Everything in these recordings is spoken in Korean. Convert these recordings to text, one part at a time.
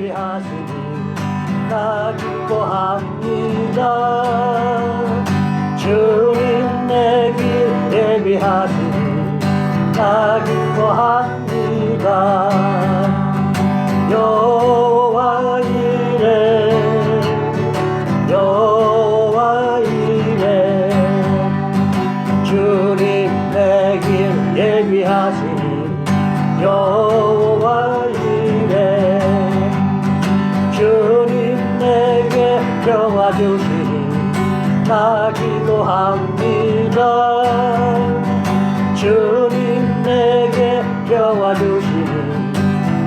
예비하시니 나 기뻐합니다. 주님 내 길 예비하시니 나 기뻐합니다. 여호와 이레 여호와 이레 주님 내 길 예비하시니 여호와 이레 주님 내게 평화 주시니 나 기도합니다. 주님 내게 평화 주시니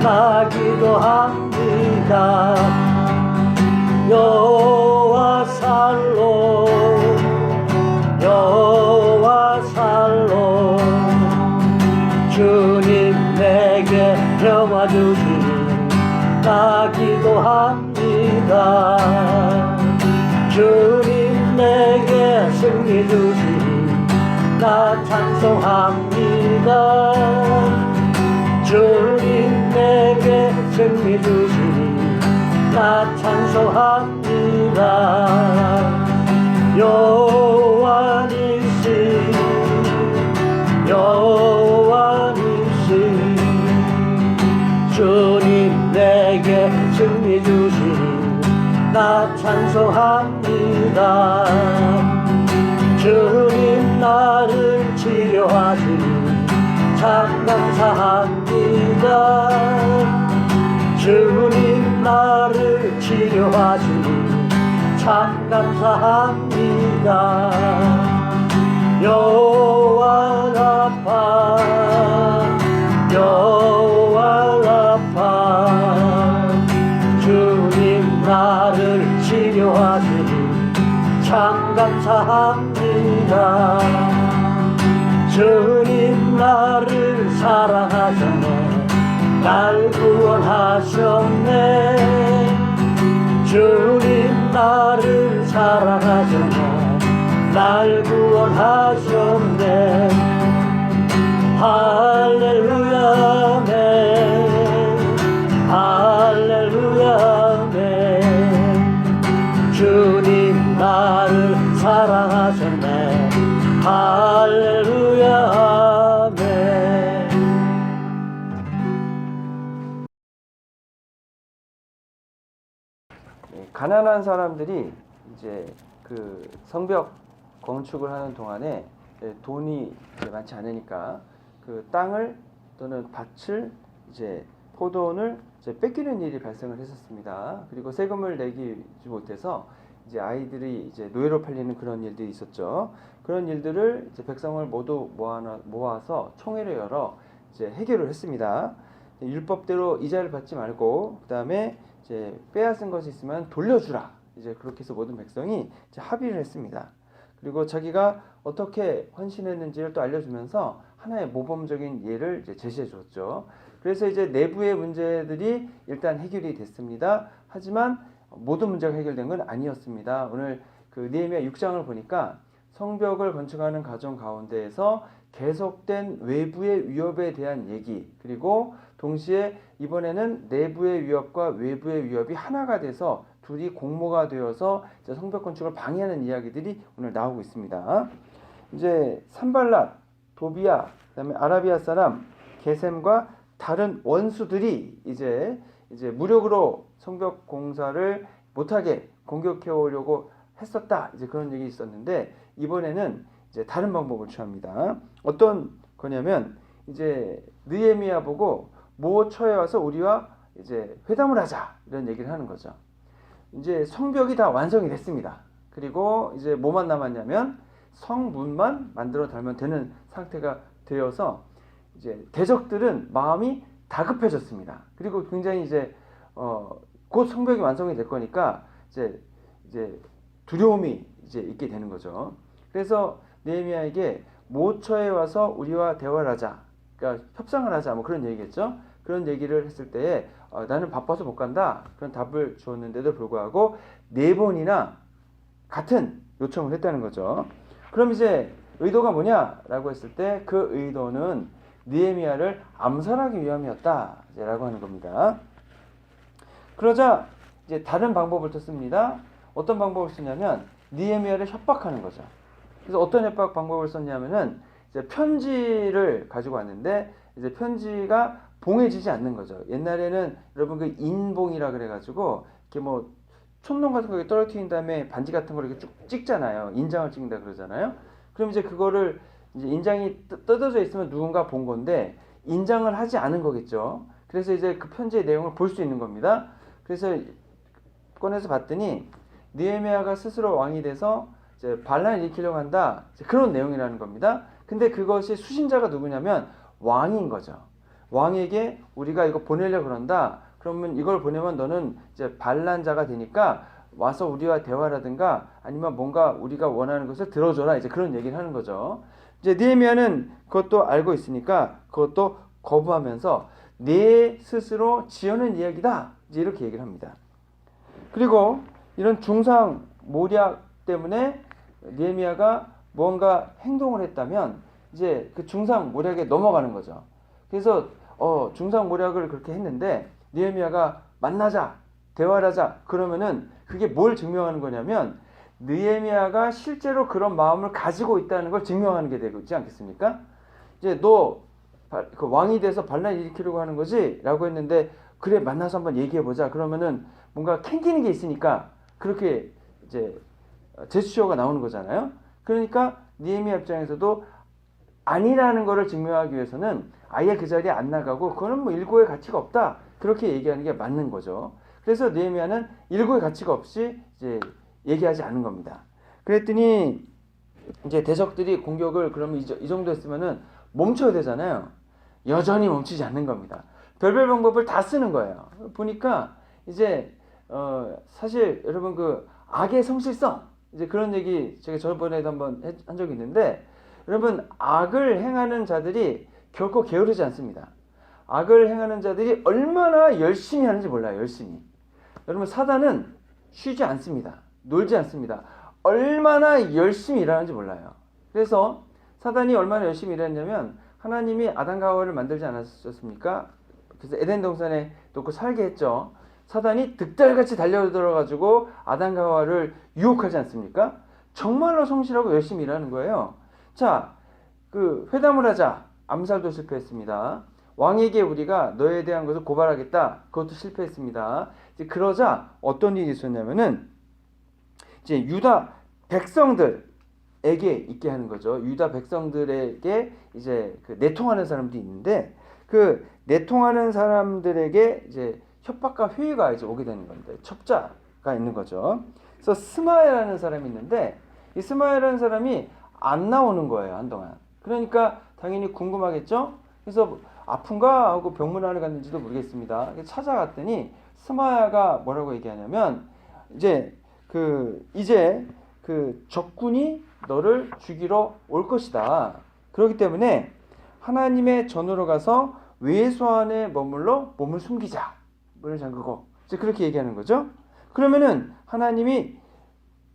나 기도합니다. 여호와 살로 여호와 살로 주님 내게 평화 주시니 나 기도합니다. 주님 내게 승리 주시니 나 찬송합니다. 주님 내게 승리 주시니 나 찬송합니다. 여호와 니시 여호와 니시 주님 내게 승리 주시니 나 찬송합니다. 주님 나를 치료하시니 참 감사합니다. 주님 나를 치료하시니 참 감사합니다. 여호와 라파 여호와 라파 주님 나를 치료하시니 참 감사합니다. 주님 나를 사랑하셨네 날 구원하셨네. 주님 나를 사랑하셨네 날 구원하셨네. 할렐루야 아멘 할렐루야 아멘 주님 나를 사랑하셨네 할렐루야 아멘. 가난한 사람들이 이제 그 성벽 건축을 하는 동안에 돈이 이제 많지 않으니까 그 땅을 또는 밭을 이제 포도원을 이제 뺏기는 일이 발생을 했었습니다. 그리고 세금을 내지 못해서 이제 아이들이 이제 노예로 팔리는 그런 일들이 있었죠. 그런 일들을 이제 백성을 모두 모아서 총회를 열어 이제 해결을 했습니다. 율법대로 이자를 받지 말고 그 다음에 이제 빼앗은 것이 있으면 돌려주라. 이제 그렇게 해서 모든 백성이 이제 합의를 했습니다. 그리고 자기가 어떻게 헌신했는지를 또 알려주면서 하나의 모범적인 예를 이제 제시해 줬죠. 그래서 이제 내부의 문제들이 일단 해결이 됐습니다. 하지만 모든 문제가 해결된 건 아니었습니다. 오늘 그 느헤미야 6장을 보니까 성벽을 건축하는 과정 가운데에서 계속된 외부의 위협에 대한 얘기, 그리고 동시에 이번에는 내부의 위협과 외부의 위협이 하나가 돼서 둘이 공모가 되어서 이제 성벽 건축을 방해하는 이야기들이 오늘 나오고 있습니다. 이제 산발랏, 도비야, 그다음에 아라비아 사람 게셈과 다른 원수들이 이제 무력으로 성벽 공사를 못하게 공격해 오려고 했었다. 이제 그런 얘기 있었는데 이번에는 이제 다른 방법을 취합니다. 어떤 거냐면 이제 느헤미야 보고 모처에 와서 우리와 이제 회담을 하자 이런 얘기를 하는 거죠. 이제 성벽이 다 완성이 됐습니다. 그리고 이제 뭐만 남았냐면 성문만 만들어 달면 되는 상태가 되어서 이제 대적들은 마음이 다급해졌습니다. 그리고 굉장히 이제 곧 성벽이 완성이 될 거니까 이제 두려움이 이제 있게 되는 거죠. 그래서 느헤미야에게 모처에 와서 우리와 대화를 하자, 그러니까 협상을 하자, 뭐 그런 얘기겠죠. 그런 얘기를 했을 때에 나는 바빠서 못 간다. 그런 답을 주었는데도 불구하고 4번이나 같은 요청을 했다는 거죠. 그럼 이제 의도가 뭐냐라고 했을 때 그 의도는 느헤미야를 암살하기 위함이었다라고 하는 겁니다. 그러자 이제 다른 방법을 또 씁니다. 어떤 방법을 쓰냐면 느헤미야를 협박하는 거죠. 그래서 어떤 협박 방법을 썼냐면은 이제 편지를 가지고 왔는데 이제 편지가 봉해지지 않는 거죠. 옛날에는 여러분 그 인봉이라 그래가지고 이렇게 뭐 촌농 같은 거에 떨어뜨린 다음에 반지 같은 걸 이렇게 쭉 찍잖아요. 인장을 찍는다 그러잖아요. 그럼 이제 그거를 이제 인장이 뜯어져 있으면 누군가 본 건데 인장을 하지 않은 거겠죠. 그래서 이제 그 편지의 내용을 볼 수 있는 겁니다. 그래서 꺼내서 봤더니 느헤미야가 스스로 왕이 돼서 이제 반란을 일으키려고 한다. 그런 내용이라는 겁니다. 근데 그것이 수신자가 누구냐면 왕인 거죠. 왕에게 우리가 이거 보내려고 그런다. 그러면 이걸 보내면 너는 이제 반란자가 되니까 와서 우리와 대화라든가 아니면 뭔가 우리가 원하는 것을 들어줘라. 이제 그런 얘기를 하는 거죠. 이제 느헤미야는 그것도 알고 있으니까 그것도 거부하면서 내 스스로 지어낸 이야기다. 이제 이렇게 얘기를 합니다. 그리고 이런 중상 모략 때문에 느헤미야가 뭔가 행동을 했다면 이제 그 중상 모략에 넘어가는 거죠. 그래서 중상 모략을 그렇게 했는데 느헤미야가 만나자, 대화를 하자 그러면은 그게 뭘 증명하는 거냐면 느헤미야가 실제로 그런 마음을 가지고 있다는 걸 증명하는 게 되지 않겠습니까? 이제 너 그 왕이 돼서 반란 일으키려고 하는 거지? 라고 했는데 그래 만나서 한번 얘기해 보자. 그러면은 뭔가 캥기는 게 있으니까 그렇게 이제 제스처가 나오는 거잖아요. 그러니까 느헤미야 입장에서도 아니라는 거를 증명하기 위해서는 아예 그 자리에 안 나가고 그거는 뭐 일고의 가치가 없다. 그렇게 얘기하는 게 맞는 거죠. 그래서 느헤미야는 일고의 가치가 없이 이제 얘기하지 않은 겁니다. 그랬더니 이제 대적들이 공격을 그러면 이 정도 했으면은 멈춰야 되잖아요. 여전히 멈추지 않는 겁니다. 별별 방법을 다 쓰는 거예요. 보니까 이제 사실 여러분 그 악의 성실성 이제 그런 얘기 제가 저번에도 한번 한 적이 있는데 여러분 악을 행하는 자들이 결코 게으르지 않습니다. 악을 행하는 자들이 얼마나 열심히 하는지 몰라요. 열심히. 여러분 사단은 쉬지 않습니다. 놀지 않습니다. 얼마나 열심히 일하는지 몰라요. 그래서 사단이 얼마나 열심히 일했냐면 하나님이 아담과 하와를 만들지 않았습니까? 그래서 에덴 동산에 놓고 살게 했죠. 사단이 득달같이 달려들어가지고 아담과 하와를 유혹하지 않습니까? 정말로 성실하고 열심히 일하는 거예요. 자, 그 회담을 하자. 암살도 실패했습니다. 왕에게 우리가 너에 대한 것을 고발하겠다. 그것도 실패했습니다. 이제 그러자 어떤 일이 있었냐면은 이제 유다 백성들에게 있게 하는 거죠. 유다 백성들에게 이제 그 내통하는 사람들이 있는데 그 내통하는 사람들에게 이제 협박과 회의가 이제 오게 되는 건데 첩자가 있는 거죠. 그래서 스마야라는 사람이 있는데 이 스마야라는 사람이 안 나오는 거예요 한동안. 그러니까 당연히 궁금하겠죠. 그래서 아픈가 하고 병문안을 갔는지도 모르겠습니다. 찾아갔더니 스마야가 뭐라고 얘기하냐면 이제 그 적군이 너를 죽이러 올 것이다. 그렇기 때문에 하나님의 전으로 가서 외소 안에 머물러 몸을 숨기자. 문을 잠그고 이제 그렇게 얘기하는 거죠. 그러면은 하나님이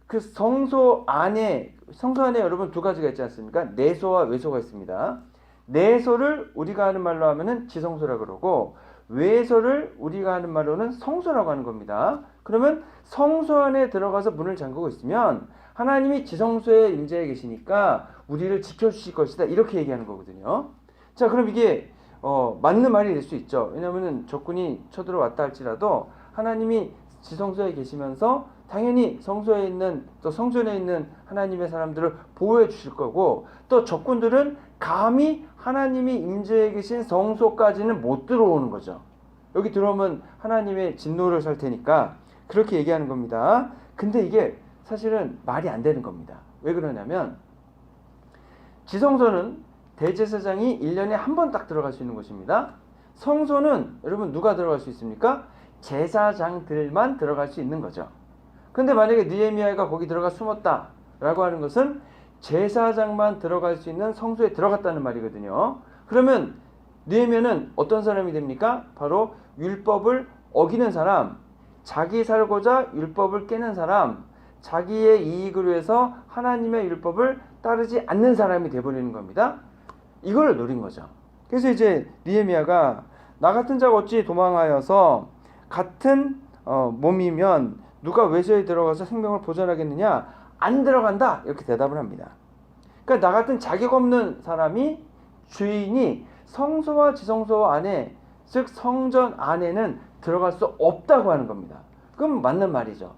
그 성소 안에 여러분 두 가지가 있지 않습니까? 내소와 외소가 있습니다. 내소를 우리가 하는 말로 하면은 지성소라 그러고 외소를 우리가 하는 말로는 성소라고 하는 겁니다. 그러면 성소 안에 들어가서 문을 잠그고 있으면 하나님이 지성소에 임재해 계시니까 우리를 지켜주실 것이다. 이렇게 얘기하는 거거든요. 자, 그럼 이게 맞는 말이 될 수 있죠. 왜냐하면 적군이 쳐들어왔다 할지라도 하나님이 지성소에 계시면서 당연히 성소에 있는 또 성전에 있는 하나님의 사람들을 보호해 주실 거고 또 적군들은 감히 하나님이 임재해 계신 성소까지는 못 들어오는 거죠. 여기 들어오면 하나님의 진노를 살 테니까 그렇게 얘기하는 겁니다. 근데 이게 사실은 말이 안 되는 겁니다. 왜 그러냐면 지성소는 대제사장이 1년에 한 번 딱 들어갈 수 있는 곳입니다. 성소는 여러분 누가 들어갈 수 있습니까? 제사장들만 들어갈 수 있는 거죠. 근데 만약에 느헤미야가 거기 들어가 숨었다 라고 하는 것은 제사장만 들어갈 수 있는 성소에 들어갔다는 말이거든요. 그러면 느헤미야는 어떤 사람이 됩니까? 바로 율법을 어기는 사람, 자기 살고자 율법을 깨는 사람, 자기의 이익을 위해서 하나님의 율법을 따르지 않는 사람이 되어버리는 겁니다. 이걸 노린 거죠. 그래서 이제 느헤미야가 나 같은 자가 어찌 도망하여서 같은 몸이면 누가 외소에 들어가서 생명을 보존하겠느냐? 안 들어간다. 이렇게 대답을 합니다. 그러니까 나 같은 자격 없는 사람이 주인이 성소와 지성소 안에, 즉 성전 안에는 들어갈 수 없다고 하는 겁니다. 그럼 맞는 말이죠.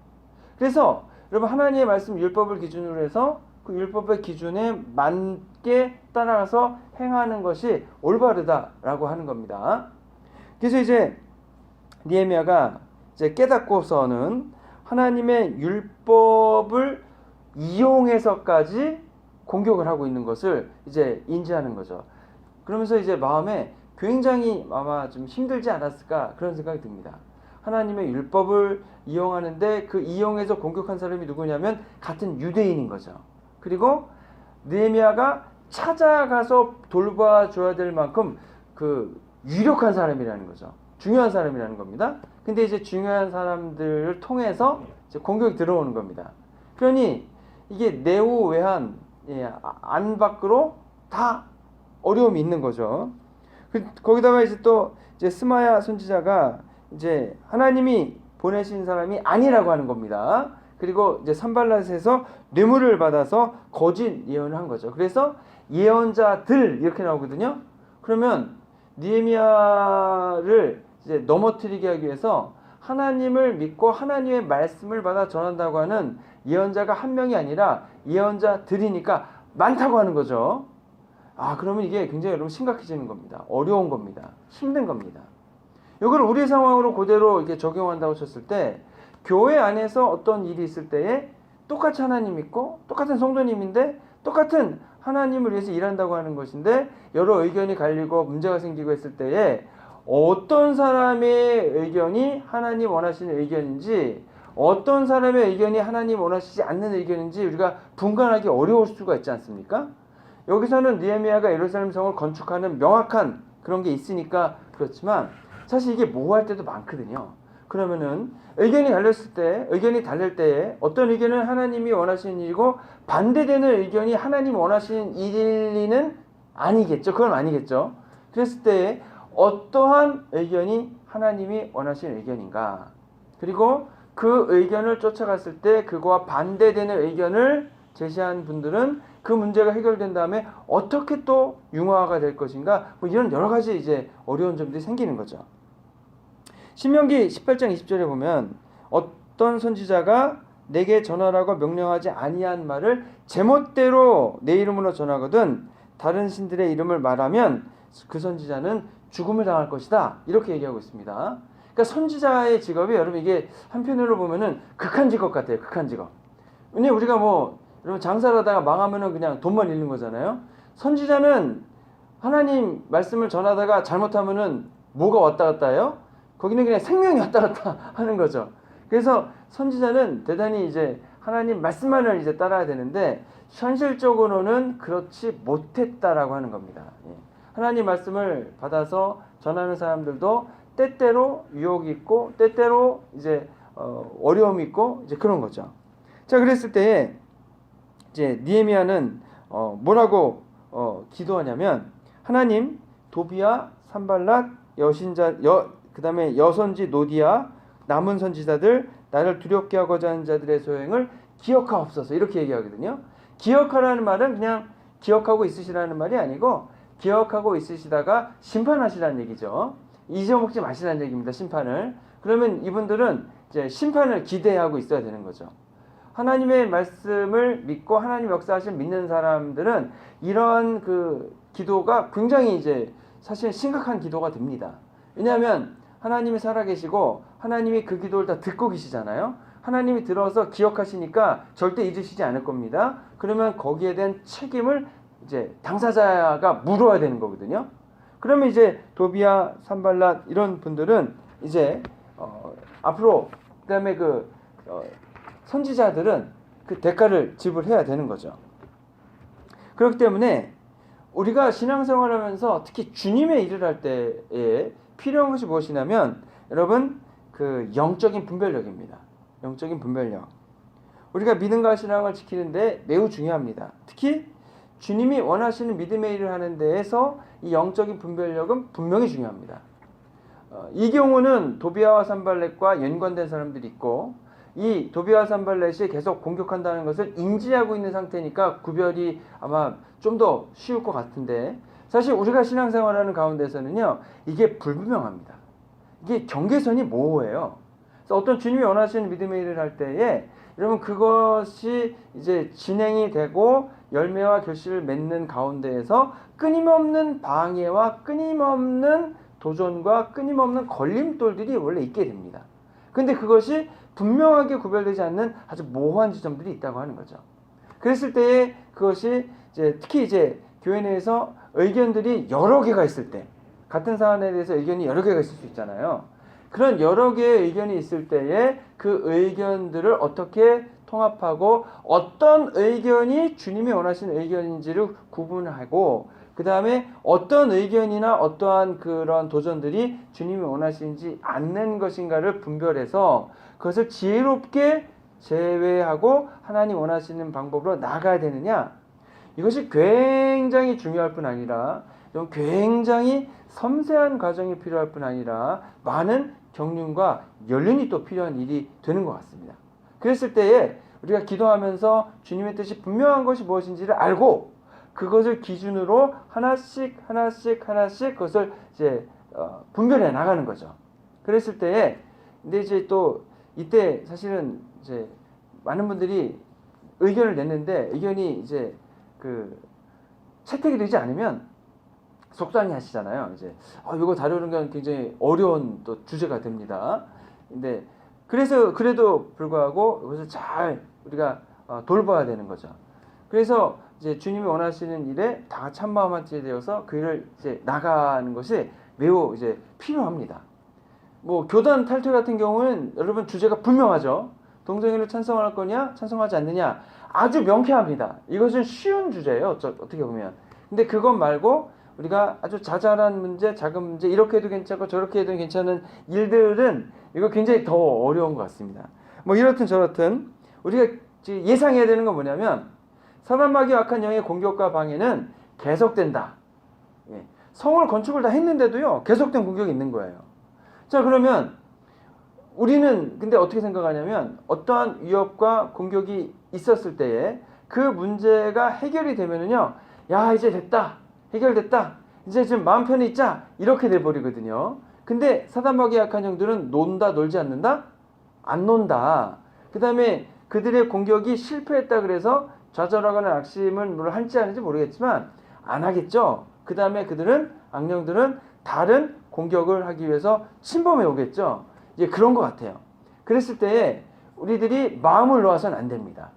그래서 여러분 하나님의 말씀 율법을 기준으로 해서 그 율법의 기준에 맞게 따라가서 행하는 것이 올바르다라고 하는 겁니다. 그래서 이제 느헤미야가 이제 깨닫고서는 하나님의 율법을 이용해서까지 공격을 하고 있는 것을 이제 인지하는 거죠. 그러면서 이제 마음에 굉장히 아마 좀 힘들지 않았을까 그런 생각이 듭니다. 하나님의 율법을 이용하는데 그 이용해서 공격한 사람이 누구냐면 같은 유대인인 거죠. 그리고 느헤미야가 찾아가서 돌봐줘야 될 만큼 그 유력한 사람이라는 거죠. 중요한 사람이라는 겁니다. 근데 이제 중요한 사람들을 통해서 이제 공격이 들어오는 겁니다. 그러니 이게 내후 외환 안 밖으로 다 어려움이 있는 거죠. 거기다가 이제 또 이제 스마야 선지자가 이제 하나님이 보내신 사람이 아니라고 하는 겁니다. 그리고 이제 산발랏에서 뇌물을 받아서 거짓 예언을 한 거죠. 그래서 예언자들 이렇게 나오거든요. 그러면 느헤미야를 이제 넘어뜨리게 하기 위해서 하나님을 믿고 하나님의 말씀을 받아 전한다고 하는 예언자가 한 명이 아니라 예언자들이니까 많다고 하는 거죠. 그러면 이게 굉장히 여러분 심각해지는 겁니다. 어려운 겁니다. 힘든 겁니다. 이걸 우리 상황으로 그대로 이렇게 적용한다고 쳤을 때 교회 안에서 어떤 일이 있을 때에 똑같이 하나님 믿고 똑같은 성도님인데 똑같은 하나님을 위해서 일한다고 하는 것인데 여러 의견이 갈리고 문제가 생기고 했을 때에 어떤 사람의 의견이 하나님 원하시는 의견인지 어떤 사람의 의견이 하나님 원하시지 않는 의견인지 우리가 분간하기 어려울 수가 있지 않습니까? 여기서는 느헤미야가 예루살렘 성을 건축하는 명확한 그런 게 있으니까 그렇지만 사실 이게 모호할 때도 많거든요. 그러면은 의견이 갈렸을 때, 의견이 다를 때에 어떤 의견은 하나님이 원하시는 일이고 반대되는 의견이 하나님 원하시는 일리는 아니겠죠. 그건 아니겠죠. 그랬을 때 어떠한 의견이 하나님이 원하시는 의견인가? 그리고 그 의견을 쫓아갔을 때 그거와 반대되는 의견을 제시한 분들은 그 문제가 해결된 다음에 어떻게 또 융화가 될 것인가? 뭐 이런 여러 가지 이제 어려운 점들이 생기는 거죠. 신명기 18장 20절에 보면 어떤 선지자가 내게 전하라고 명령하지 아니한 말을 제멋대로 내 이름으로 전하거든 다른 신들의 이름을 말하면 그 선지자는 죽음을 당할 것이다. 이렇게 얘기하고 있습니다. 그러니까 선지자의 직업이 여러분 이게 한편으로 보면은 극한 직업 같아요. 극한 직업. 왜냐면 우리가 뭐 여러분 장사를 하다가 망하면은 그냥 돈만 잃는 거잖아요. 선지자는 하나님 말씀을 전하다가 잘못하면은 뭐가 왔다 갔다 해요? 거기는 그냥 생명이 왔다 갔다 하는 거죠. 그래서 선지자는 대단히 이제 하나님 말씀만을 이제 따라야 되는데 현실적으로는 그렇지 못했다라고 하는 겁니다. 하나님 말씀을 받아서 전하는 사람들도 때때로 유혹이 있고 때때로 이제 어려움이 있고 이제 그런 거죠. 자, 그랬을 때에 이제 느헤미야는 뭐라고 기도하냐면 하나님 도비야, 산발랏, 그다음에 여선지 노디야 남은 선지자들 나를 두렵게 하고자 하는 자들의 소행을 기억하옵소서 이렇게 얘기하거든요. 기억하라는 말은 그냥 기억하고 있으시라는 말이 아니고 기억하고 있으시다가 심판하시라는 얘기죠. 잊어먹지 마시라는 얘기입니다. 심판을. 그러면 이분들은 이제 심판을 기대하고 있어야 되는 거죠. 하나님의 말씀을 믿고 하나님 역사하실 믿는 사람들은 이런 그 기도가 굉장히 이제 사실 심각한 기도가 됩니다. 왜냐하면 하나님이 살아계시고 하나님이 그 기도를 다 듣고 계시잖아요. 하나님이 들어서 기억하시니까 절대 잊으시지 않을 겁니다. 그러면 거기에 대한 책임을 이제 당사자가 물어야 되는 거거든요. 그러면 이제 도비야, 산발랏 이런 분들은 이제 앞으로 그다음에 선지자들은 그 대가를 지불해야 되는 거죠. 그렇기 때문에 우리가 신앙생활하면서 특히 주님의 일을 할 때에 필요한 것이 무엇이냐면 여러분 그 영적인 분별력입니다. 영적인 분별력. 우리가 믿음과 신앙을 지키는데 매우 중요합니다. 특히 주님이 원하시는 믿음의 일을 하는 데에서 이 영적인 분별력은 분명히 중요합니다. 이 경우는 도비아와 산발렛과 연관된 사람들이 있고 이 도비아와 산발렛이 계속 공격한다는 것을 인지하고 있는 상태니까 구별이 아마 좀 더 쉬울 것 같은데 사실 우리가 신앙생활하는 가운데서는요 이게 불분명합니다. 이게 경계선이 모호해요. 그래서 어떤 주님이 원하시는 믿음의 일을 할 때에 여러분 그것이 이제 진행이 되고 열매와 결실을 맺는 가운데에서 끊임없는 방해와 끊임없는 도전과 끊임없는 걸림돌들이 원래 있게 됩니다. 근데 그것이 분명하게 구별되지 않는 아주 모호한 지점들이 있다고 하는 거죠. 그랬을 때에 그것이 이제 특히 이제 교회 내에서 의견들이 여러 개가 있을 때 같은 사안에 대해서 의견이 여러 개가 있을 수 있잖아요. 그런 여러 개의 의견이 있을 때에 그 의견들을 어떻게 통합하고 어떤 의견이 주님이 원하시는 의견인지를 구분하고 그 다음에 어떤 의견이나 어떠한 그런 도전들이 주님이 원하시지 않는 것인가를 분별해서 그것을 지혜롭게 제외하고 하나님 원하시는 방법으로 나가야 되느냐, 이것이 굉장히 중요할 뿐 아니라 굉장히 섬세한 과정이 필요할 뿐 아니라 많은 경륜과 연륜이 또 필요한 일이 되는 것 같습니다. 그랬을 때에 우리가 기도하면서 주님의 뜻이 분명한 것이 무엇인지를 알고 그것을 기준으로 하나씩 그것을 이제 분별해 나가는 거죠. 그랬을 때에 근데 이제 또 이때 사실은 이제 많은 분들이 의견을 냈는데 의견이 이제 그 채택이 되지 않으면 속상해 하시잖아요. 이제 이거 다루는 건 굉장히 어려운 또 주제가 됩니다. 근데 그래서 그래도 불구하고 이것을 잘 우리가 돌봐야 되는 거죠. 그래서 이제 주님이 원하시는 일에 다 같이 한 마음 한뜻이 되어서 그 일을 이제 나가는 것이 매우 이제 필요합니다. 뭐 교단 탈퇴 같은 경우는 여러분 주제가 분명하죠. 동성애를 찬성할 거냐 찬성하지 않느냐 아주 명쾌합니다. 이것은 쉬운 주제예요. 어떻게 보면. 근데 그것 말고 우리가 아주 자잘한 문제, 작은 문제, 이렇게 해도 괜찮고 저렇게 해도 괜찮은 일들은 이거 굉장히 더 어려운 것 같습니다. 뭐 이렇든 저렇든 우리가 예상해야 되는 건 뭐냐면 사단마귀와 악한 영의 공격과 방해는 계속된다. 예. 성을 건축을 다 했는데도요 계속된 공격이 있는 거예요. 자, 그러면 우리는 근데 어떻게 생각하냐면 어떠한 위협과 공격이 있었을 때에 그 문제가 해결이 되면은요, 야 이제 됐다, 해결됐다, 이제 좀 마음 편히 있자, 이렇게 돼버리거든요. 근데 사단마귀의 악한 영들은 논다 놀지 않는다? 안 논다. 그 다음에 그들의 공격이 실패했다 그래서 좌절하거나 낙심을 물론 할지 않을지 모르겠지만 안 하겠죠. 그 다음에 그들은 악령들은 다른 공격을 하기 위해서 침범해 오겠죠. 이제 그런 것 같아요. 그랬을 때에 우리들이 마음을 놓아서는 안 됩니다.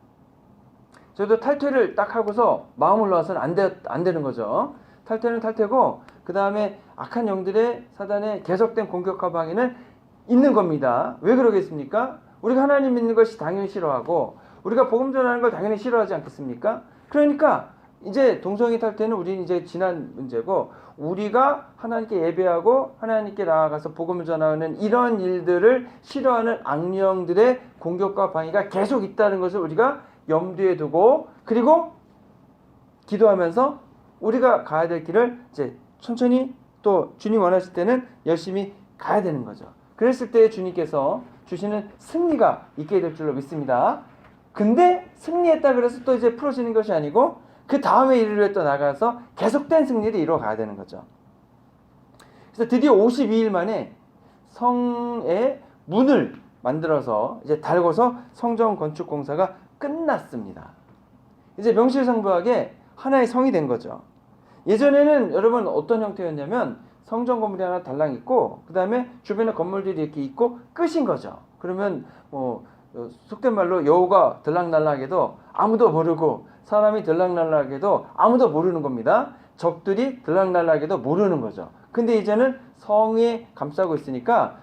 저도 탈퇴를 딱 하고서 마음을 놓아서는 안 되는 거죠. 탈퇴는 탈퇴고 그 다음에 악한 영들의 사단의 계속된 공격과 방해는 있는 겁니다. 왜 그러겠습니까? 우리가 하나님 믿는 것이 당연히 싫어하고 우리가 복음 전하는 걸 당연히 싫어하지 않겠습니까? 그러니까 이제 동성애 탈퇴는 우리는 이제 지난 문제고 우리가 하나님께 예배하고 하나님께 나아가서 복음을 전하는 이런 일들을 싫어하는 악령들의 공격과 방해가 계속 있다는 것을 우리가 염두에 두고 그리고 기도하면서 우리가 가야 될 길을 이제 천천히 또 주님 원하실 때는 열심히 가야 되는 거죠. 그랬을 때 주님께서 주시는 승리가 있게 될 줄로 믿습니다. 근데 승리했다 그래서 또 이제 풀어지는 것이 아니고 그 다음에 일을 또 나가서 계속된 승리를 이루어 가야 되는 거죠. 그래서 드디어 52일 만에 성의 문을 만들어서 이제 달고서 성전 건축 공사가 끝났습니다. 이제 명실상부하게 하나의 성이 된 거죠. 예전에는 여러분 어떤 형태였냐면 성전 건물이 하나 달랑 있고 그 다음에 주변에 건물들이 이렇게 있고 끝인 거죠. 그러면 뭐 속된 말로 여우가 들락날락해도 아무도 모르고 사람이 들락날락해도 아무도 모르는 겁니다. 적들이 들락날락해도 모르는 거죠. 근데 이제는 성에 감싸고 있으니까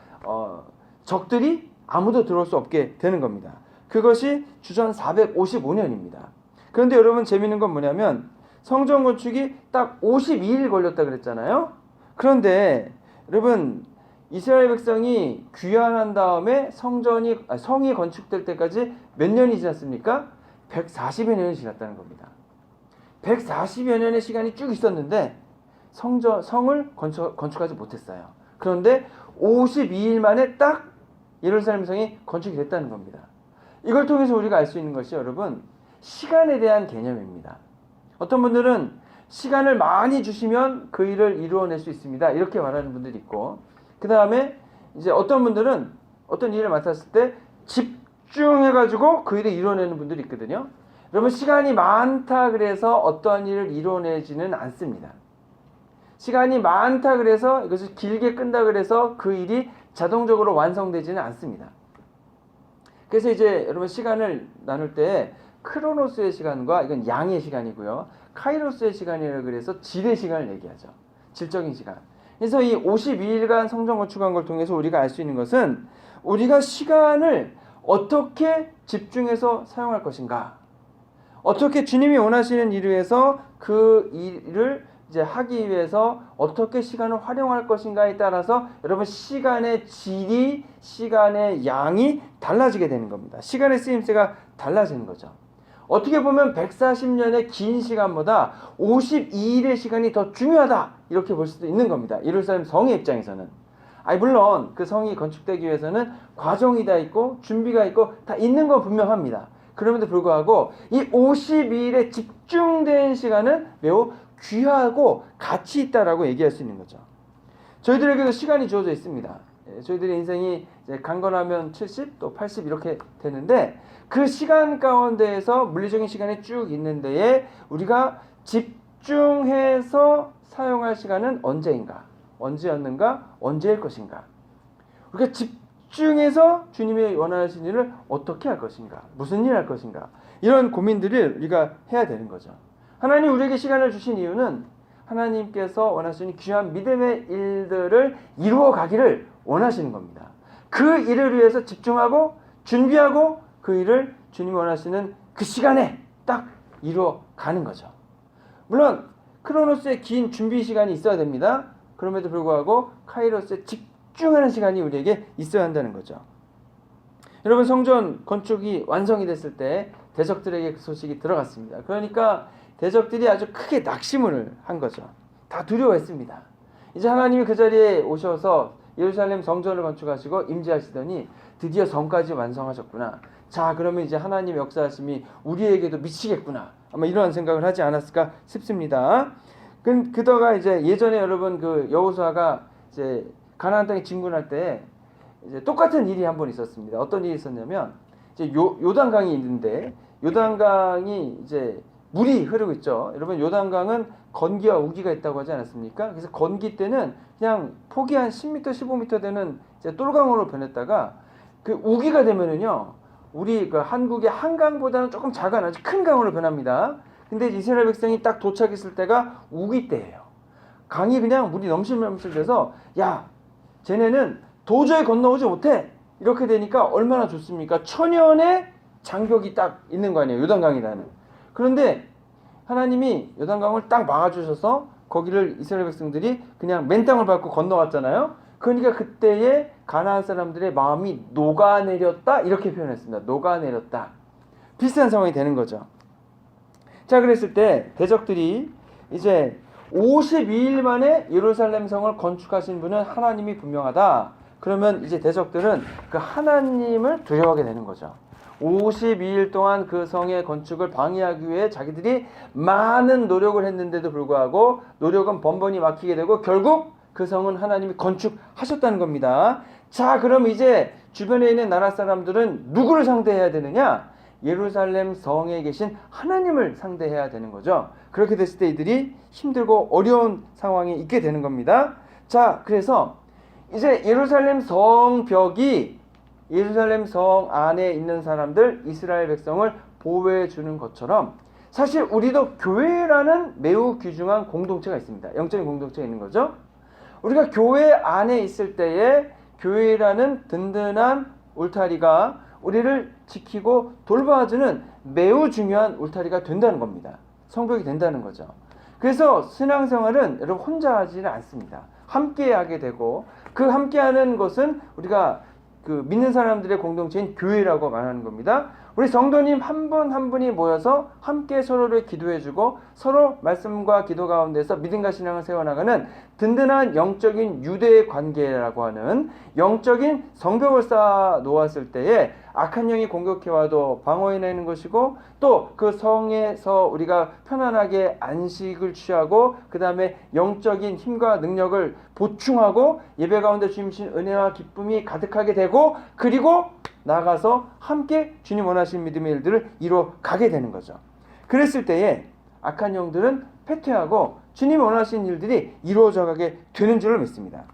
적들이 아무도 들어올 수 없게 되는 겁니다. 그것이 주전 455년입니다. 그런데 여러분 재미있는 건 뭐냐면 성전 건축이 딱 52일 걸렸다 그랬잖아요. 그런데 여러분 이스라엘 백성이 귀환한 다음에 성이 건축될 때까지 몇 년이 지났습니까? 140여 년이 지났다는 겁니다. 140여 년의 시간이 쭉 있었는데 성을 건축하지 못했어요. 그런데 52일 만에 딱 예루살렘 성이 건축이 됐다는 겁니다. 이걸 통해서 우리가 알 수 있는 것이 여러분, 시간에 대한 개념입니다. 어떤 분들은 시간을 많이 주시면 그 일을 이루어낼 수 있습니다, 이렇게 말하는 분들이 있고, 그 다음에 이제 어떤 분들은 어떤 일을 맡았을 때 집중해가지고 그 일을 이루어내는 분들이 있거든요. 여러분, 시간이 많다 그래서 어떠한 일을 이루어내지는 않습니다. 시간이 많다 그래서 이것을 길게 끈다 그래서 그 일이 자동적으로 완성되지는 않습니다. 그래서 이제 여러분, 시간을 나눌 때 크로노스의 시간과, 이건 양의 시간이고요, 카이로스의 시간이라고 그래서 질의 시간을 얘기하죠. 질적인 시간. 그래서 이 52일간 성전 건축한 걸 통해서 우리가 알 수 있는 것은, 우리가 시간을 어떻게 집중해서 사용할 것인가, 어떻게 주님이 원하시는 일을 위해서 그 일을 이제 하기 위해서 어떻게 시간을 활용할 것인가에 따라서 여러분, 시간의 질이, 시간의 양이 달라지게 되는 겁니다. 시간의 쓰임새가 달라지는 거죠. 어떻게 보면 140년의 긴 시간보다 52일의 시간이 더 중요하다, 이렇게 볼 수도 있는 겁니다. 예루살렘 성의 입장에서는. 물론 그 성이 건축되기 위해서는 과정이 다 있고 준비가 있고 다 있는 건 분명합니다. 그럼에도 불구하고 이 52일에 집중된 시간은 매우 귀하고 가치 있다라고 얘기할 수 있는 거죠. 저희들에게도 시간이 주어져 있습니다. 저희들의 인생이 이제 강건하면 70, 또 80 이렇게 되는데, 그 시간 가운데에서 물리적인 시간이 쭉 있는 데에 우리가 집중해서 사용할 시간은 언제인가, 언제였는가, 언제일 것인가, 우리가 집중해서 주님이 원하시는 일을 어떻게 할 것인가, 무슨 일 할 것인가, 이런 고민들을 우리가 해야 되는 거죠. 하나님 우리에게 시간을 주신 이유는 하나님께서 원하시는 귀한 믿음의 일들을 이루어 가기를 원하시는 겁니다. 그 일을 위해서 집중하고 준비하고 그 일을 주님이 원하시는 그 시간에 딱 이루어 가는 거죠. 물론 크로노스의 긴 준비 시간이 있어야 됩니다. 그럼에도 불구하고 카이로스의 집중하는 시간이 우리에게 있어야 한다는 거죠. 여러분, 성전 건축이 완성이 됐을 때 대적들에게 그 소식이 들어갔습니다. 그러니까 대적들이 아주 크게 낙심을 한 거죠. 다 두려워했습니다. 이제 하나님이 그 자리에 오셔서 예루살렘 성전을 건축하시고 임재하시더니 드디어 성까지 완성하셨구나. 자, 그러면 이제 하나님의 역사하심이 우리에게도 미치겠구나, 아마 이러한 생각을 하지 않았을까 싶습니다. 그러다가 이제 예전에 여러분, 그 여호수아가 이제 가나안 땅에 진군할 때 이제 똑같은 일이 한 번 있었습니다. 어떤 일이 있었냐면, 이제 요단강이 있는데, 요단강이 이제 물이 흐르고 있죠. 여러분, 요단강은 건기와 우기가 있다고 하지 않았습니까? 그래서 건기 때는 그냥 폭이 한 10m, 15m 되는 이제 똘강으로 변했다가, 그 우기가 되면은요, 우리 그 한국의 한강보다는 조금 작은 아주 큰 강으로 변합니다. 근데 이스라엘 백성이 딱 도착했을 때가 우기 때예요. 강이 그냥 물이 넘실넘실돼서, 야, 쟤네는 도저히 건너오지 못해, 이렇게 되니까 얼마나 좋습니까? 천연의 장벽이 딱 있는 거 아니에요, 요단강이라는. 그런데 하나님이 요단강을 딱 막아주셔서 거기를 이스라엘 백성들이 그냥 맨 땅을 밟고 건너갔잖아요. 그러니까 그때의 가나안 사람들의 마음이 녹아내렸다, 이렇게 표현했습니다. 녹아내렸다. 비슷한 상황이 되는 거죠. 자, 그랬을 때 대적들이 이제 52일 만에 예루살렘 성을 건축하신 분은 하나님이 분명하다. 그러면 이제 대적들은 그 하나님을 두려워하게 되는 거죠. 52일 동안 그 성의 건축을 방해하기 위해 자기들이 많은 노력을 했는데도 불구하고 노력은 번번이 막히게 되고 결국 그 성은 하나님이 건축하셨다는 겁니다. 자, 그럼 이제 주변에 있는 나라 사람들은 누구를 상대해야 되느냐? 예루살렘 성에 계신 하나님을 상대해야 되는 거죠. 그렇게 됐을 때 이들이 힘들고 어려운 상황에 있게 되는 겁니다. 자, 그래서 이제 예루살렘 성벽이 예루살렘 성 안에 있는 사람들, 이스라엘 백성을 보호해 주는 것처럼 사실 우리도 교회라는 매우 귀중한 공동체가 있습니다. 영적인 공동체가 있는 거죠. 우리가 교회 안에 있을 때에 교회라는 든든한 울타리가 우리를 지키고 돌봐주는 매우 중요한 울타리가 된다는 겁니다. 성벽이 된다는 거죠. 그래서 신앙생활은 여러분 혼자 하지는 않습니다. 함께 하게 되고, 그 함께 하는 것은 우리가 그 믿는 사람들의 공동체인 교회라고 말하는 겁니다. 우리 성도님 한 분 한 분이 모여서 함께 서로를 기도해주고 서로 말씀과 기도 가운데서 믿음과 신앙을 세워나가는 든든한 영적인 유대의 관계라고 하는 영적인 성벽을 쌓아 놓았을 때에 악한 영이 공격해와도 방어해내는 것이고 또 그 성에서 우리가 편안하게 안식을 취하고 그 다음에 영적인 힘과 능력을 보충하고 예배 가운데 주님 주신 은혜와 기쁨이 가득하게 되고 그리고 나가서 함께 주님 원하시는 믿음의 일들을 이루어 가게 되는 거죠. 그랬을 때에 악한 영들은 패퇴하고 주님 원하시는 일들이 이루어져 가게 되는 줄로 믿습니다.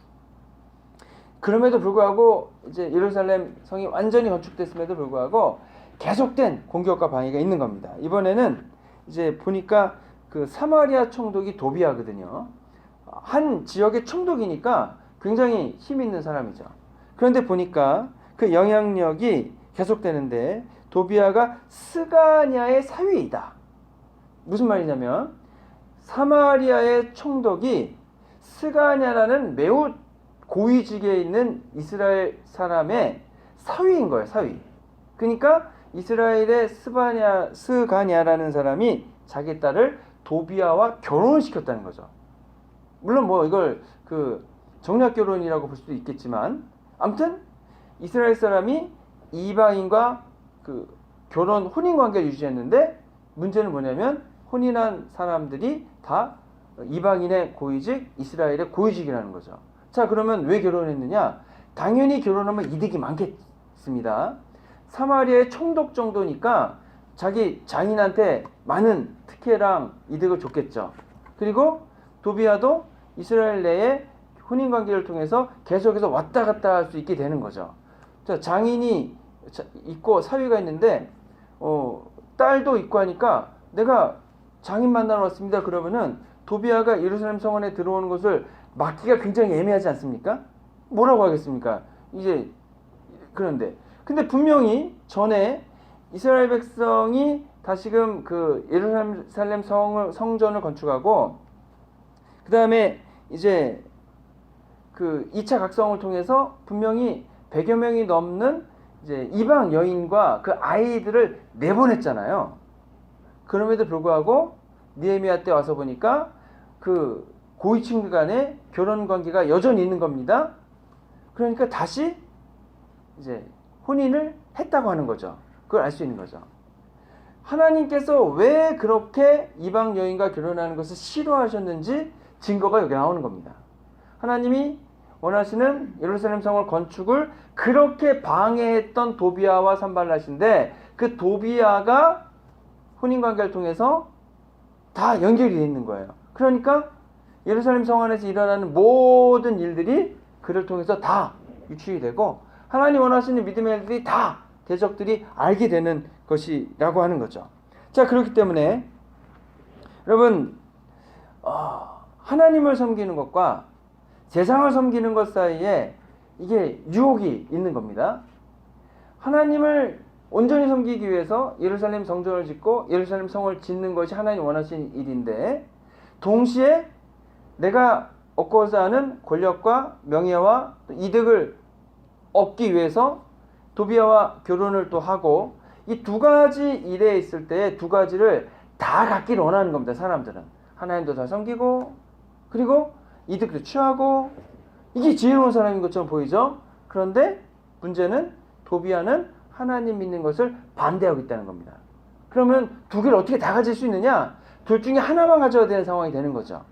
그럼에도 불구하고 이제 예루살렘 성이 완전히 건축됐음에도 불구하고 계속된 공격과 방해가 있는 겁니다. 이번에는 이제 보니까 그 사마리아 총독이 도비아거든요. 한 지역의 총독이니까 굉장히 힘 있는 사람이죠. 그런데 보니까 그 영향력이 계속되는데 도비아가 스가냐의 사위이다. 무슨 말이냐면 사마리아의 총독이 스가냐라는 매우 고위직에 있는 이스라엘 사람의 사위인 거예요. 사위. 그러니까 이스라엘의 스가냐라는 사람이 자기 딸을 도비아와 결혼시켰다는 거죠. 물론 뭐 이걸 그 정략 결혼이라고 볼 수도 있겠지만 아무튼 이스라엘 사람이 이방인과 그 결혼 혼인 관계를 유지했는데 문제는 뭐냐면 혼인한 사람들이 다 이방인의 고위직, 이스라엘의 고위직이라는 거죠. 자, 그러면 왜 결혼했느냐? 당연히 결혼하면 이득이 많겠습니다. 사마리아의 총독 정도니까 자기 장인한테 많은 특혜랑 이득을 줬겠죠. 그리고 도비아도 이스라엘 내에 혼인 관계를 통해서 계속해서 왔다 갔다 할 수 있게 되는 거죠. 자, 장인이 있고 사위가 있는데 딸도 있고 하니까 내가 장인 만나러 왔습니다. 그러면은 도비아가 예루살렘 성원에 들어오는 것을 막기가 굉장히 애매하지 않습니까? 뭐라고 하겠습니까? 이제 그런데 근데 분명히 전에 이스라엘 백성이 다시금 그 예루살렘 성전을 건축하고 그 다음에 이제 그 2차 각성을 통해서 분명히 100여 명이 넘는 이제 이방 여인과 그 아이들을 내보냈잖아요. 그럼에도 불구하고 느헤미야 때 와서 보니까 그 고위층들 간의 결혼 관계가 여전히 있는 겁니다. 그러니까 다시 이제 혼인을 했다고 하는 거죠. 그걸 알 수 있는 거죠. 하나님께서 왜 그렇게 이방 여인과 결혼하는 것을 싫어하셨는지 증거가 여기 나오는 겁니다. 하나님이 원하시는 예루살렘 성을 건축을 그렇게 방해했던 도비아와 산발랏인데 그 도비아가 혼인관계를 통해서 다 연결이 되어 있는 거예요. 그러니까 예루살렘 성 안에서 일어나는 모든 일들이 그를 통해서 다 유출이 되고 하나님 원하시는 믿음의 일들이 다 대적들이 알게 되는 것이라고 하는 거죠. 자, 그렇기 때문에 여러분 하나님을 섬기는 것과 세상을 섬기는 것 사이에 이게 유혹이 있는 겁니다. 하나님을 온전히 섬기기 위해서 예루살렘 성전을 짓고 예루살렘 성을 짓는 것이 하나님 원하시는 일인데 동시에 내가 얻고자 하는 권력과 명예와 이득을 얻기 위해서 도비아와 결혼을 또 하고 이 두 가지 일에 있을 때 두 가지를 다 갖기를 원하는 겁니다. 사람들은 하나님도 다 섬기고 그리고 이득도 취하고 이게 지혜로운 사람인 것처럼 보이죠. 그런데 문제는 도비아는 하나님 믿는 것을 반대하고 있다는 겁니다. 그러면 두 개를 어떻게 다 가질 수 있느냐? 둘 중에 하나만 가져야 되는 상황이 되는 거죠.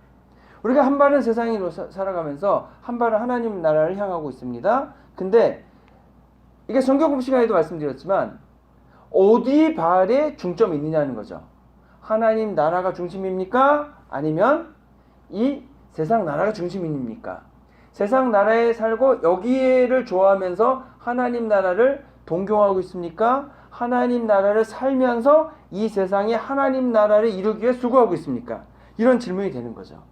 우리가 한 발은 세상으로 살아가면서 한 발은 하나님 나라를 향하고 있습니다. 근데 이게 성경급 시간에도 말씀드렸지만 어디 발에 중점이 있느냐는 거죠. 하나님 나라가 중심입니까? 아니면 이 세상 나라가 중심입니까? 세상 나라에 살고 여기를 좋아하면서 하나님 나라를 동경하고 있습니까? 하나님 나라를 살면서 이 세상에 하나님 나라를 이루기 위해 수고하고 있습니까? 이런 질문이 되는 거죠.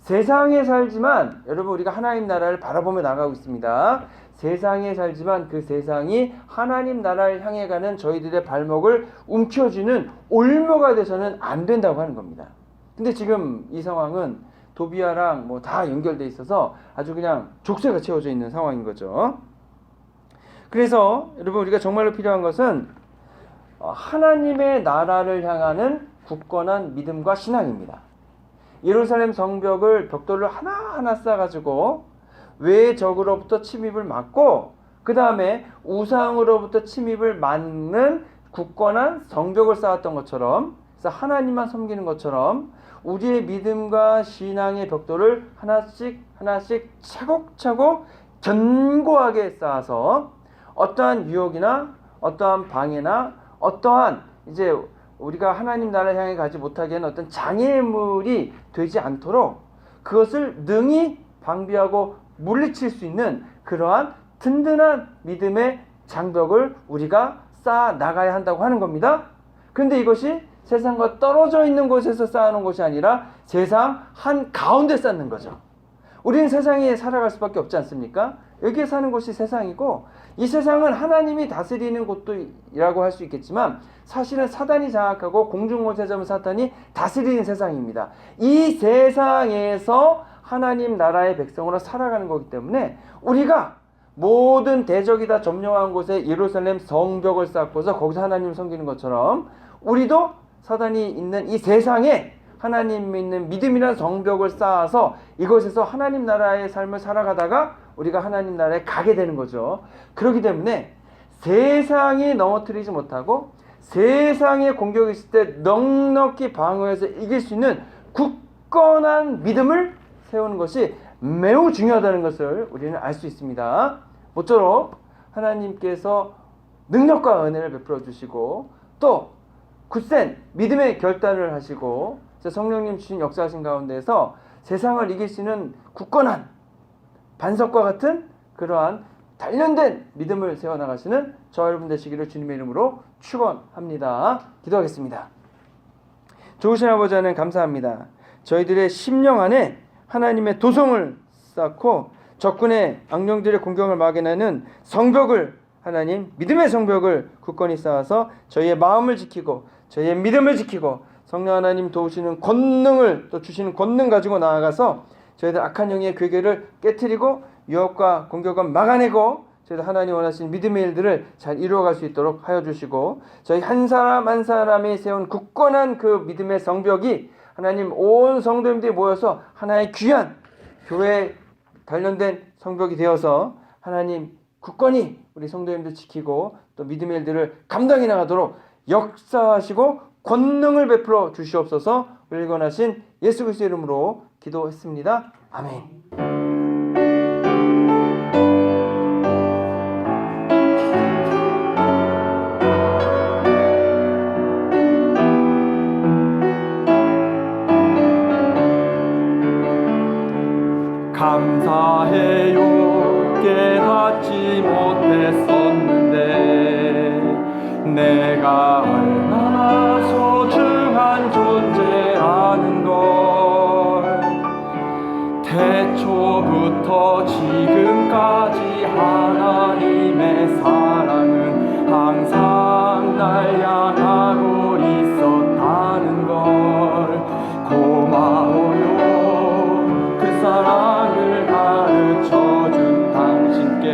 세상에 살지만 여러분 우리가 하나님 나라를 바라보며 나가고 있습니다. 세상에 살지만 그 세상이 하나님 나라를 향해 가는 저희들의 발목을 움켜쥐는 올무가 돼서는 안 된다고 하는 겁니다. 근데 지금 이 상황은 도비아랑 뭐 다 연결돼 있어서 아주 그냥 족쇄가 채워져 있는 상황인 거죠. 그래서 여러분 우리가 정말로 필요한 것은 하나님의 나라를 향하는 굳건한 믿음과 신앙입니다. 예루살렘 성벽을 벽돌을 하나하나 쌓아가지고 외의 적으로부터 침입을 막고 그 다음에 우상으로부터 침입을 막는 굳건한 성벽을 쌓았던 것처럼, 그래서 하나님만 섬기는 것처럼 우리의 믿음과 신앙의 벽돌을 하나씩 하나씩 차곡차곡 견고하게 쌓아서 어떠한 유혹이나 어떠한 방해나 어떠한 이제 우리가 하나님 나라를 향해 가지 못하게 하는 어떤 장애물이 되지 않도록 그것을 능히 방비하고 물리칠 수 있는 그러한 든든한 믿음의 장벽을 우리가 쌓아 나가야 한다고 하는 겁니다. 그런데 이것이 세상과 떨어져 있는 곳에서 쌓아놓은 것이 아니라 세상 한가운데 쌓는 거죠. 우리는 세상에 살아갈 수밖에 없지 않습니까? 여기에 사는 곳이 세상이고, 이 세상은 하나님이 다스리는 곳이라고 할 수 있겠지만 사실은 사단이 장악하고 공중권세 잡은 사탄이 다스리는 세상입니다. 이 세상에서 하나님 나라의 백성으로 살아가는 거기 때문에 우리가 모든 대적이 다 점령한 곳에 예루살렘 성벽을 쌓고서 거기서 하나님을 섬기는 것처럼 우리도 사단이 있는 이 세상에 하나님 믿는 믿음이라는 성벽을 쌓아서 이곳에서 하나님 나라의 삶을 살아가다가 우리가 하나님 나라에 가게 되는 거죠. 그렇기 때문에 세상이 넘어뜨리지 못하고 세상의 공격이 있을 때 넉넉히 방어해서 이길 수 있는 굳건한 믿음을 세우는 것이 매우 중요하다는 것을 우리는 알 수 있습니다. 모쪼록 하나님께서 능력과 은혜를 베풀어 주시고 또 굳센 믿음의 결단을 하시고 성령님 주신 역사하신 가운데에서 세상을 이길 수 있는 굳건한 반석과 같은 그러한 단련된 믿음을 세워나가시는 저와 여러분 되시기를 주님의 이름으로 축원합니다. 기도하겠습니다. 좋으신 아버지 하나님 감사합니다. 저희들의 심령 안에 하나님의 도성을 쌓고 적군의 악령들의 공격을 막아내는 성벽을, 하나님 믿음의 성벽을 굳건히 쌓아서 저희의 마음을 지키고 저희의 믿음을 지키고 성령 하나님 도우시는 권능을 또 주시는 권능 가지고 나아가서 저희들 악한 영의 괴계를 깨트리고 유혹과 공격을 막아내고 저희들 하나님 원하시는 믿음의 일들을 잘 이루어갈 수 있도록 하여 주시고 저희 한 사람 한 사람이 세운 굳건한 그 믿음의 성벽이 하나님 온 성도님들이 모여서 하나의 귀한 교회에 단련된 성벽이 되어서 하나님 굳건히 우리 성도님들 지키고 또 믿음의 일들을 감당해 나가도록 역사하시고 권능을 베풀어 주시옵소서. 우리 권하신 예수 그리스도의 이름으로 기도했습니다. 아멘. 감사해요. 깨닫지 못했었는데 내가 얼마나 소중한 존재라는 걸 태초부터 지금까지 하나님의 사랑은 항상 날 향하고 있었다는 걸 고마워요. 그 사랑을 가르쳐준 당신께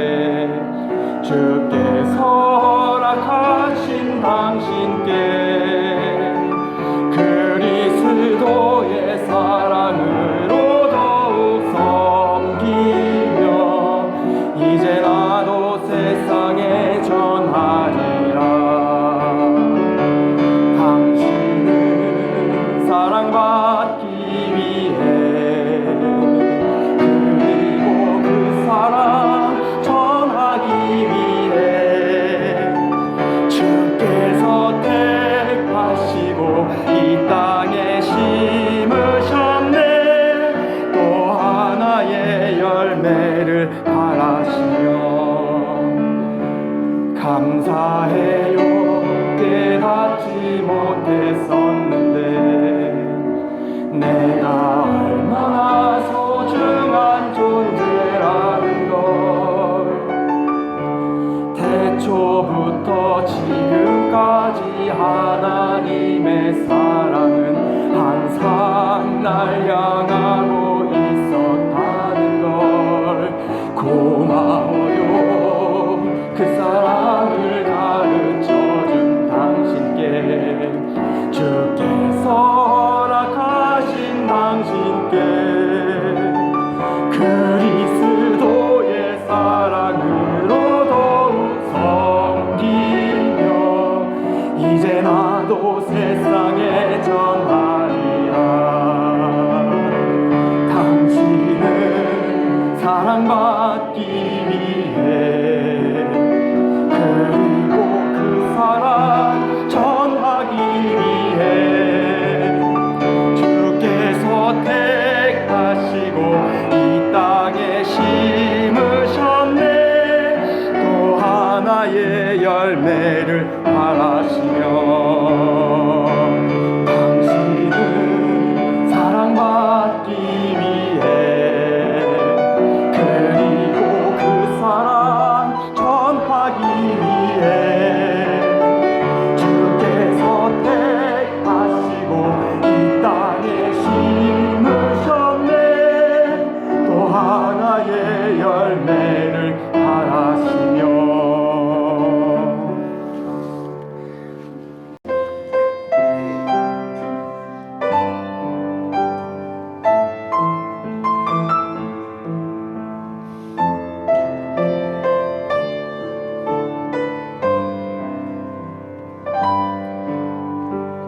주께서 허락하신 당신께 그리스도의 사랑으로 더욱 섬기며 이제 나도 세상에 전하리라. 당신은 사랑받기 위해 그리고 그 사랑 전하기 위해 주께서 택하시고 이 땅에 심으셨네. 또 하나의 열매를 바라시며 감사해요. 깨닫지 못했었는데 내가 얼마나 소중한 존재라는 걸 태초부터 지금까지 하나님의 사랑은 항상 날 향하고 있었다는 걸 고마워요. 그 사랑을 가르쳐준 당신 나도 세상에 전하리라. 당신은 사랑받기 위해 그리고 그 사랑 전하기 위해 주께서 택하시고 이 땅에 심으셨네. 또 하나의 열매를 바라시며 당신은 사랑받기 위해 그리고 그 사랑 전하기 위해 주께서 택하시고 이 땅에 심으셨네. 또 하나의 열매를 바라시며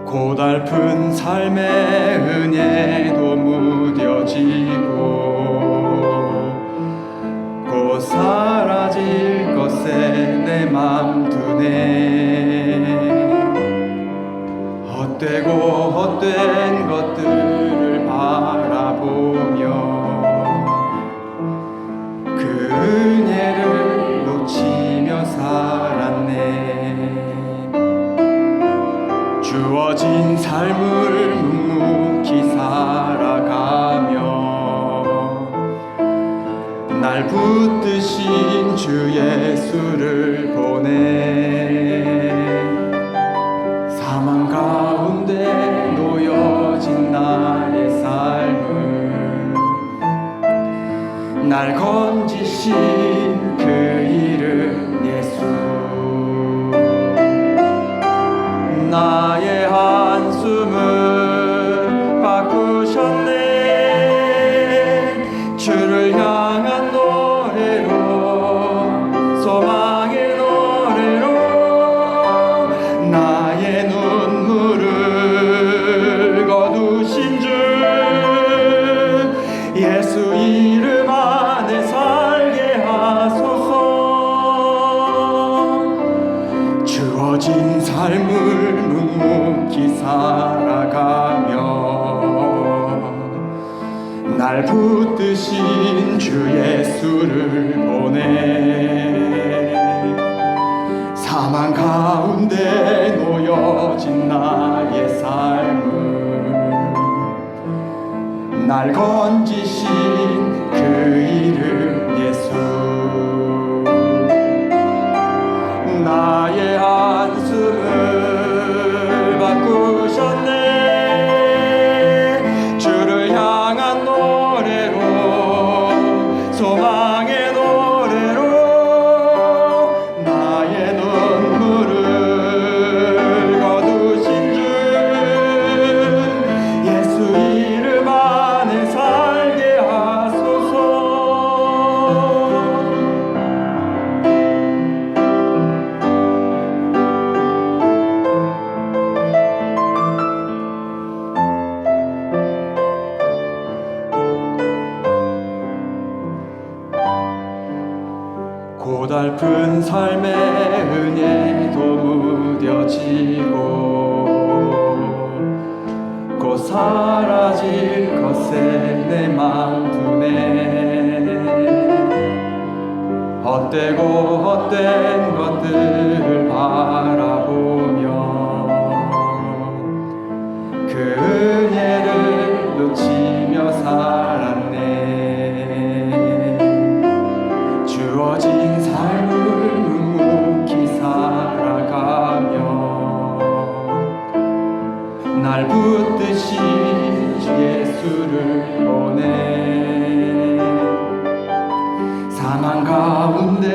고달픈 삶의 은혜도 무뎌지고 곧 사라질 것에 내 맘 두네. 헛되고 헛된 것들을 바라보며 그 은혜를 놓치며 살았네. 주어진 삶을 묵묵히 살아가며 날 붙드신 주 예수를 보내. 사망 가운데 놓여진 나의 삶을 날 건지신 그 이름 예수. 나의 한숨을 바꾸셨네. 주를 향한 노래로 소망의 노래로 나의 눈물을 거두신 주 예수 이름 안에 살게 하소서. 주어진 삶을 묵묵히 살아가며 날 붙드신 주 예수를 보내. 사망 가운데 놓여진 나의 삶을 날 건지신 그 이름 예수. 나의 한숨을 바꾸셨네. 주를 향한 노래로 소망의 노래로 나의 눈물을 거두신 주 예수 이름 안에 살게 하소서. 고달픈 삶의 은혜도 무뎌지고 곧 사라질 것에 내 맘 두네. 헛되고 헛된 것들을 바라보며 그 은혜를 놓치며 살았네. 주어진 삶을 묵묵히 살아가며 날 붙드신 주 예수를 보내. 사망 가운데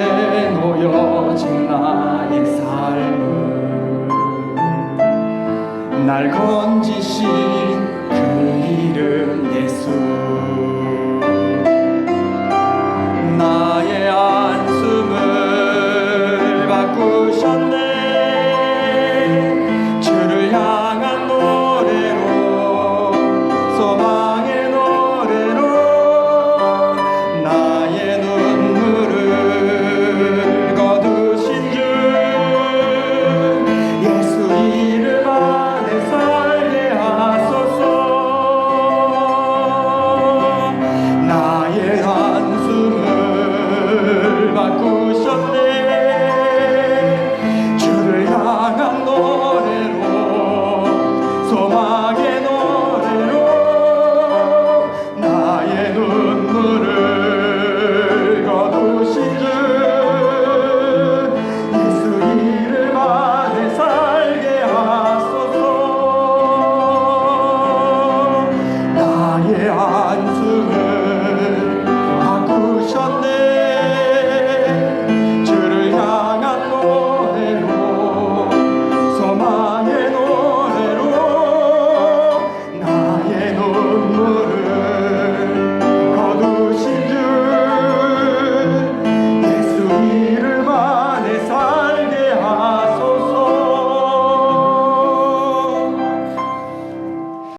놓여진 나의 삶을 날 건지신